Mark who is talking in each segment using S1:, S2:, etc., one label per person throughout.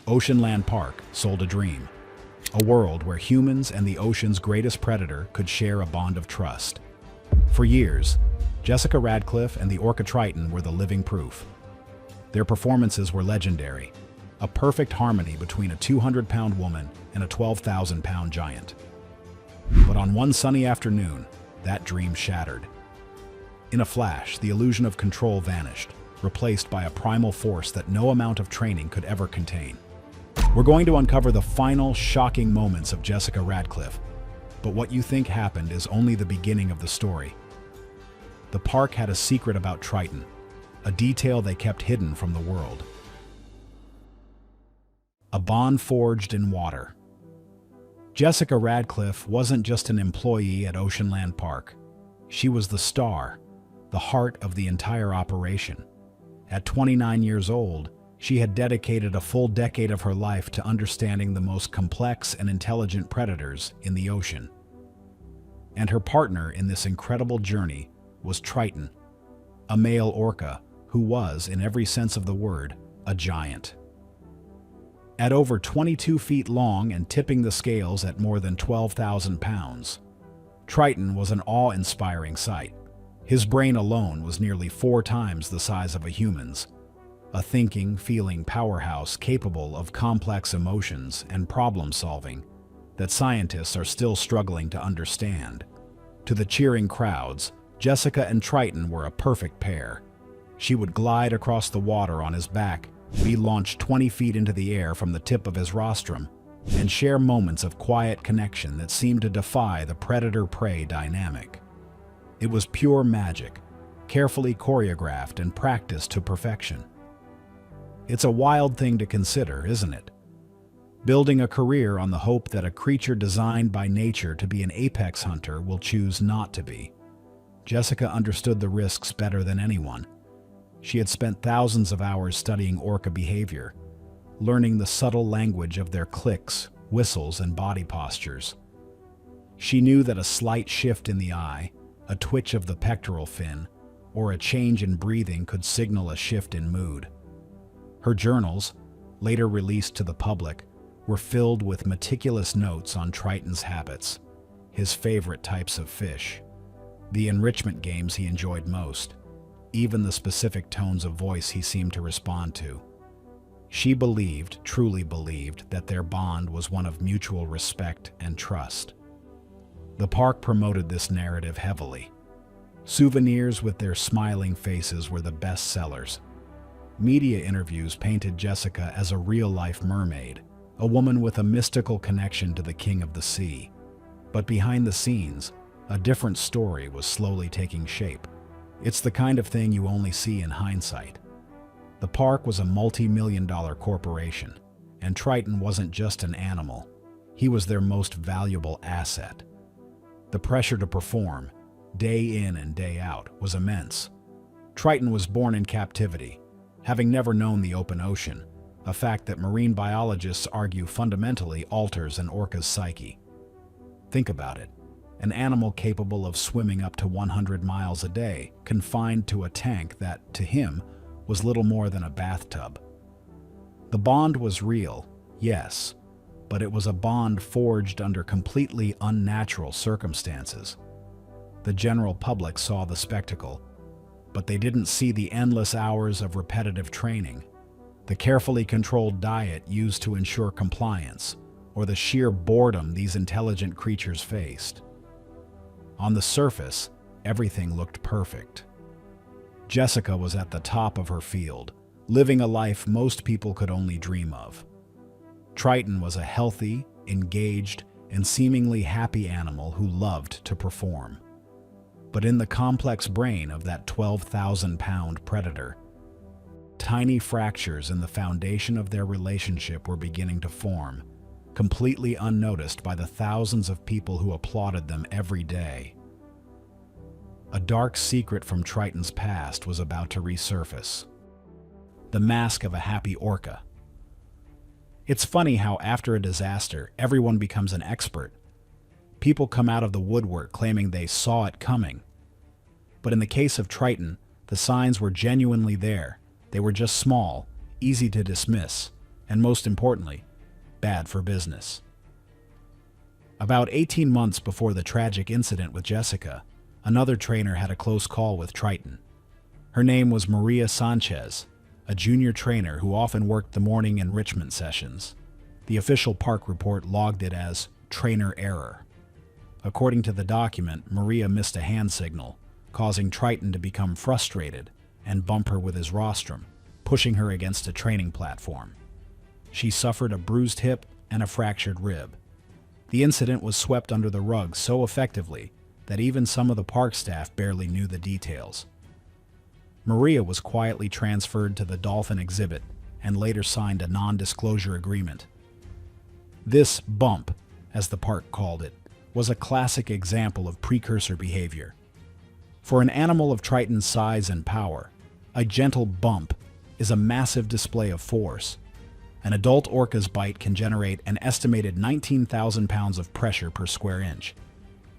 S1: Oceanland Park sold a dream, a world where humans and the ocean's greatest predator could share a bond of trust. For years, Jessica Radcliffe and the Orca Triton were the living proof. Their performances were legendary, a perfect harmony between a 200-pound woman and a 12,000-pound giant. But on one sunny afternoon, that dream shattered. In a flash, the illusion of control vanished, replaced by a primal force that no amount of training could ever contain. We're going to uncover the final, shocking moments of Jessica Radcliffe, but what you think happened is only the beginning of the story. The park had a secret about Triton, a detail they kept hidden from the world. A bond forged in water. Jessica Radcliffe wasn't just an employee at Oceanland Park. She was the star, the heart of the entire operation. At 29 years old, she had dedicated a full decade of her life to understanding the most complex and intelligent predators in the ocean. And her partner in this incredible journey was Triton, a male orca who was, in every sense of the word, a giant. At over 22 feet long and tipping the scales at more than 12,000 pounds, Triton was an awe-inspiring sight. His brain alone was nearly 4 times the size of a human's, a thinking, feeling powerhouse capable of complex emotions and problem-solving that scientists are still struggling to understand. To the cheering crowds, Jessica and Triton were a perfect pair. She would glide across the water on his back, be launched 20 feet into the air from the tip of his rostrum, and share moments of quiet connection that seemed to defy the predator-prey dynamic. It was pure magic, carefully choreographed and practiced to perfection. It's a wild thing to consider, isn't it? Building a career on the hope that a creature designed by nature to be an apex hunter will choose not to be. Jessica understood the risks better than anyone. She had spent thousands of hours studying orca behavior, learning the subtle language of their clicks, whistles, and body postures. She knew that a slight shift in the eye, a twitch of the pectoral fin, or a change in breathing could signal a shift in mood. Her journals, later released to the public, were filled with meticulous notes on Triton's habits, his favorite types of fish, the enrichment games he enjoyed most, even the specific tones of voice he seemed to respond to. She believed, truly believed, that their bond was one of mutual respect and trust. The park promoted this narrative heavily. Souvenirs with their smiling faces were the best sellers. Media interviews painted Jessica as a real-life mermaid, a woman with a mystical connection to the king of the sea. But behind the scenes, a different story was slowly taking shape. It's the kind of thing you only see in hindsight. The park was a multi-million-dollar corporation, and Triton wasn't just an animal. He was their most valuable asset. The pressure to perform, day in and day out, was immense. Triton was born in captivity, having never known the open ocean, a fact that marine biologists argue fundamentally alters an orca's psyche. Think about it. An animal capable of swimming up to 100 miles a day, confined to a tank that, to him, was little more than a bathtub. The bond was real, yes, but it was a bond forged under completely unnatural circumstances. The general public saw the spectacle, but they didn't see the endless hours of repetitive training, the carefully controlled diet used to ensure compliance, or the sheer boredom these intelligent creatures faced. On the surface, everything looked perfect. Jessica was at the top of her field, living a life most people could only dream of. Triton was a healthy, engaged, and seemingly happy animal who loved to perform. But in the complex brain of that 12,000-pound predator, tiny fractures in the foundation of their relationship were beginning to form, completely unnoticed by the thousands of people who applauded them every day. A dark secret from Triton's past was about to resurface. The mask of a happy orca. It's funny how after a disaster, everyone becomes an expert. People come out of the woodwork claiming they saw it coming. But in the case of Triton, the signs were genuinely there. They were just small, easy to dismiss, and most importantly, bad for business. About 18 months before the tragic incident with Jessica, another trainer had a close call with Triton. Her name was Maria Sanchez, a junior trainer who often worked the morning enrichment sessions. The official park report logged it as trainer error. According to the document, Maria missed a hand signal, causing Triton to become frustrated and bump her with his rostrum, pushing her against a training platform. She suffered a bruised hip and a fractured rib. The incident was swept under the rug so effectively that even some of the park staff barely knew the details. Maria was quietly transferred to the dolphin exhibit and later signed a non-disclosure agreement. This bump, as the park called it, was a classic example of precursor behavior. For an animal of Triton's size and power, a gentle bump is a massive display of force. An adult orca's bite can generate an estimated 19,000 pounds of pressure per square inch.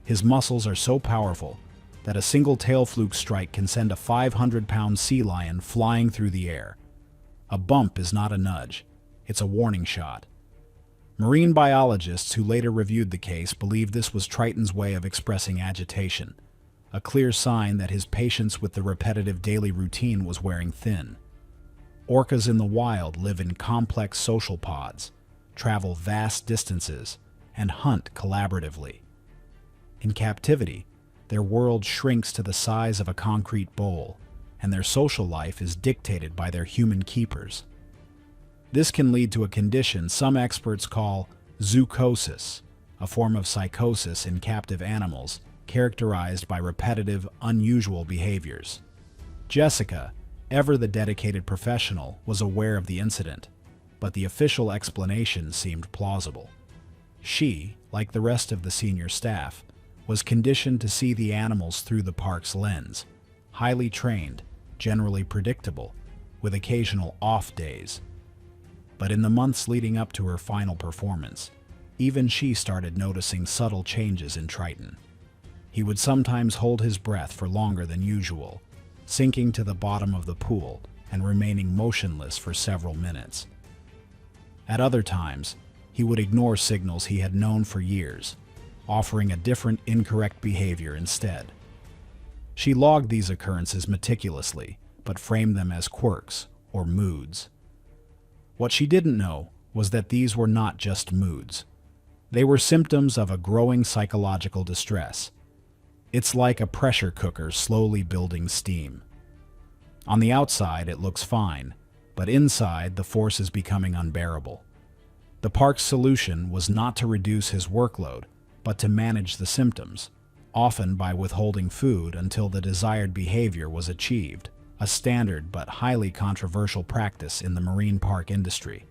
S1: His muscles are so powerful that a single tail fluke strike can send a 500-pound sea lion flying through the air. A bump is not a nudge, it's a warning shot. Marine biologists who later reviewed the case believed this was Triton's way of expressing agitation, a clear sign that his patience with the repetitive daily routine was wearing thin. Orcas in the wild live in complex social pods, travel vast distances, and hunt collaboratively. In captivity, their world shrinks to the size of a concrete bowl, and their social life is dictated by their human keepers. This can lead to a condition some experts call zoochosis, a form of psychosis in captive animals characterized by repetitive, unusual behaviors. Jessica, ever the dedicated professional, was aware of the incident, but the official explanation seemed plausible. She, like the rest of the senior staff, was conditioned to see the animals through the park's lens, highly trained, generally predictable, with occasional off days. But in the months leading up to her final performance, even she started noticing subtle changes in Triton. He would sometimes hold his breath for longer than usual, sinking to the bottom of the pool and remaining motionless for several minutes. At other times, he would ignore signals he had known for years, offering a different, incorrect behavior instead. She logged these occurrences meticulously, but framed them as quirks or moods. What she didn't know was that these were not just moods. They were symptoms of a growing psychological distress. It's like a pressure cooker slowly building steam. On the outside, it looks fine, but inside, the force is becoming unbearable. The park's solution was not to reduce his workload, but to manage the symptoms, often by withholding food until the desired behavior was achieved, a standard but highly controversial practice in the marine park industry.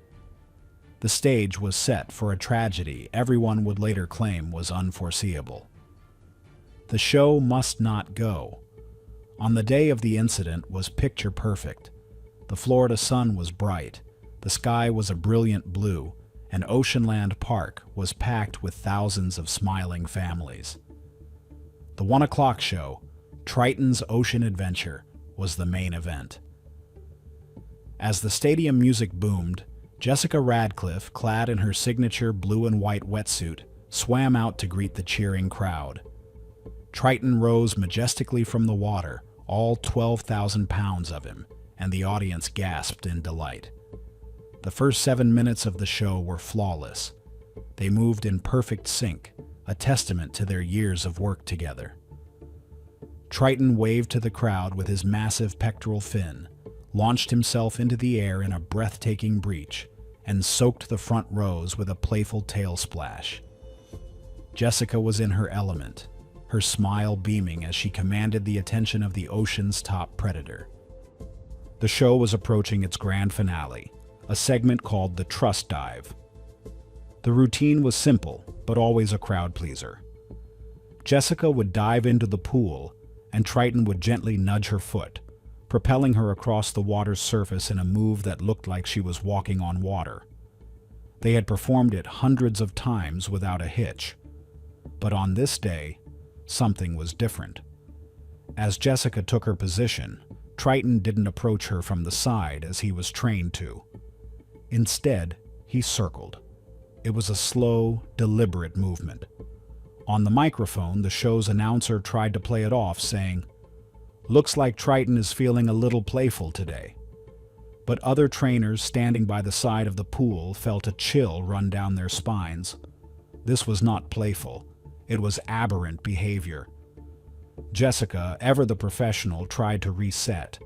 S1: The stage was set for a tragedy everyone would later claim was unforeseeable. The show must not go. On the day of the incident was picture perfect. The Florida sun was bright, the sky was a brilliant blue, and Oceanland Park was packed with thousands of smiling families. The 1 o'clock show, Triton's Ocean Adventure, was the main event. As the stadium music boomed, Jessica Radcliffe, clad in her signature blue and white wetsuit, swam out to greet the cheering crowd. Triton rose majestically from the water, all 12,000 pounds of him, and the audience gasped in delight. The first 7 minutes of the show were flawless. They moved in perfect sync, a testament to their years of work together. Triton waved to the crowd with his massive pectoral fin, launched himself into the air in a breathtaking breach, and soaked the front rows with a playful tail splash. Jessica was in her element, her smile beaming as she commanded the attention of the ocean's top predator. The show was approaching its grand finale, a segment called the Trust Dive. The routine was simple, but always a crowd pleaser. Jessica would dive into the pool, and Triton would gently nudge her foot, propelling her across the water's surface in a move that looked like she was walking on water. They had performed it hundreds of times without a hitch. But on this day, something was different. As Jessica took her position, Triton didn't approach her from the side as he was trained to. Instead, he circled. It was a slow, deliberate movement. On the microphone, the show's announcer tried to play it off, saying, "Looks like Triton is feeling a little playful today." But other trainers standing by the side of the pool felt a chill run down their spines. This was not playful. It was aberrant behavior. Jessica, ever the professional, tried to reset.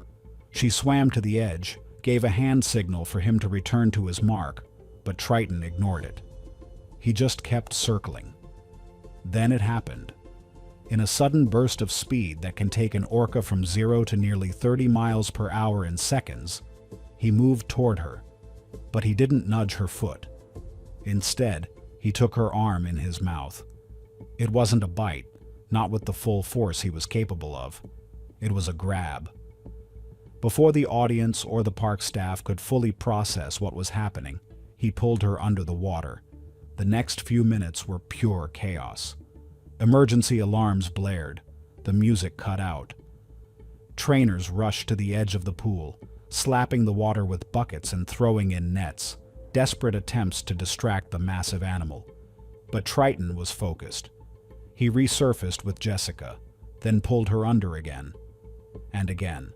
S1: She swam to the edge, gave a hand signal for him to return to his mark, but Triton ignored it. He just kept circling. Then it happened. In a sudden burst of speed that can take an orca from 0 to nearly 30 miles per hour in seconds, he moved toward her, but he didn't nudge her foot. Instead, he took her arm in his mouth. It wasn't a bite, not with the full force he was capable of. It was a grab. Before the audience or the park staff could fully process what was happening, he pulled her under the water. The next few minutes were pure chaos. Emergency alarms blared. The music cut out. Trainers rushed to the edge of the pool, slapping the water with buckets and throwing in nets, desperate attempts to distract the massive animal. But Triton was focused. He resurfaced with Jessica, then pulled her under again. And again.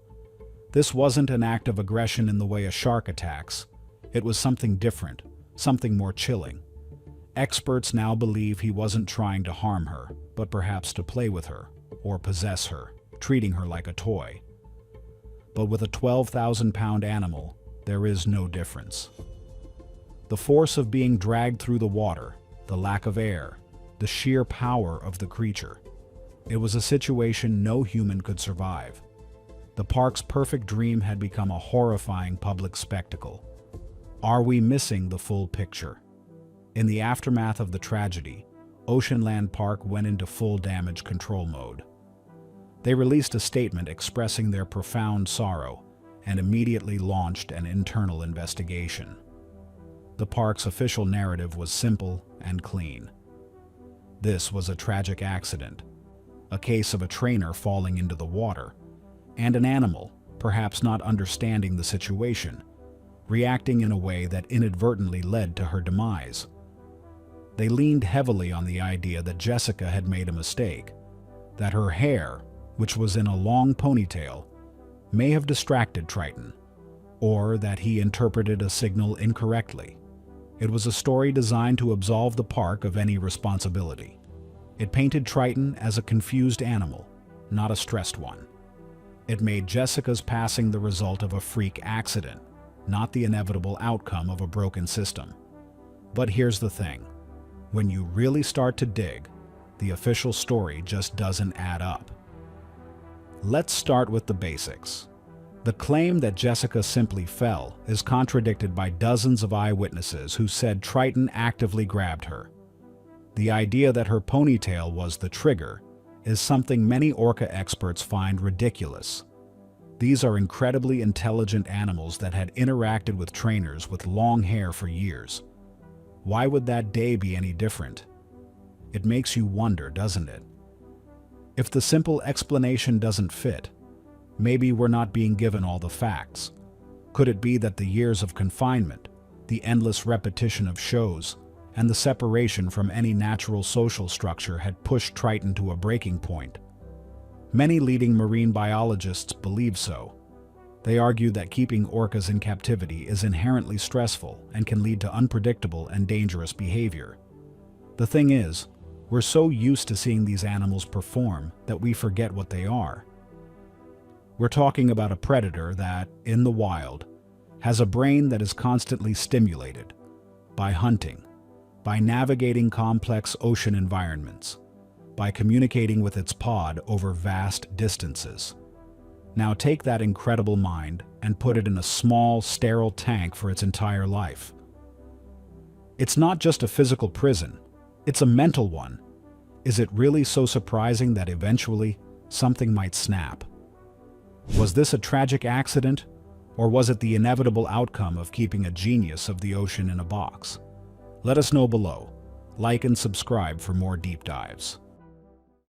S1: This wasn't an act of aggression in the way a shark attacks. It was something different, something more chilling. Experts now believe he wasn't trying to harm her, but perhaps to play with her, or possess her, treating her like a toy. But with a 12,000-pound animal, there is no difference. The force of being dragged through the water, the lack of air, the sheer power of the creature. It was a situation no human could survive. The park's perfect dream had become a horrifying public spectacle. Are we missing the full picture? In the aftermath of the tragedy, Oceanland Park went into full damage control mode. They released a statement expressing their profound sorrow and immediately launched an internal investigation. The park's official narrative was simple and clean. This was a tragic accident, a case of a trainer falling into the water, and an animal, perhaps not understanding the situation, reacting in a way that inadvertently led to her demise. They leaned heavily on the idea that Jessica had made a mistake, that her hair, which was in a long ponytail, may have distracted Triton, or that he interpreted a signal incorrectly. It was a story designed to absolve the park of any responsibility. It painted Triton as a confused animal, not a stressed one. It made Jessica's passing the result of a freak accident, not the inevitable outcome of a broken system. But here's the thing. When you really start to dig, the official story just doesn't add up. Let's start with the basics. The claim that Jessica simply fell is contradicted by dozens of eyewitnesses who said Triton actively grabbed her. The idea that her ponytail was the trigger is something many orca experts find ridiculous. These are incredibly intelligent animals that had interacted with trainers with long hair for years. Why would that day be any different? It makes you wonder, doesn't it? If the simple explanation doesn't fit, maybe we're not being given all the facts. Could it be that the years of confinement, the endless repetition of shows, and the separation from any natural social structure had pushed Triton to a breaking point? Many leading marine biologists believe so. They argue that keeping orcas in captivity is inherently stressful and can lead to unpredictable and dangerous behavior. The thing is, we're so used to seeing these animals perform that we forget what they are. We're talking about a predator that, in the wild, has a brain that is constantly stimulated by hunting, by navigating complex ocean environments, by communicating with its pod over vast distances. Now take that incredible mind and put it in a small, sterile tank for its entire life. It's not just a physical prison, it's a mental one. Is it really so surprising that eventually something might snap? Was this a tragic accident, or was it the inevitable outcome of keeping a genius of the ocean in a box? Let us know below. Like and subscribe for more deep dives.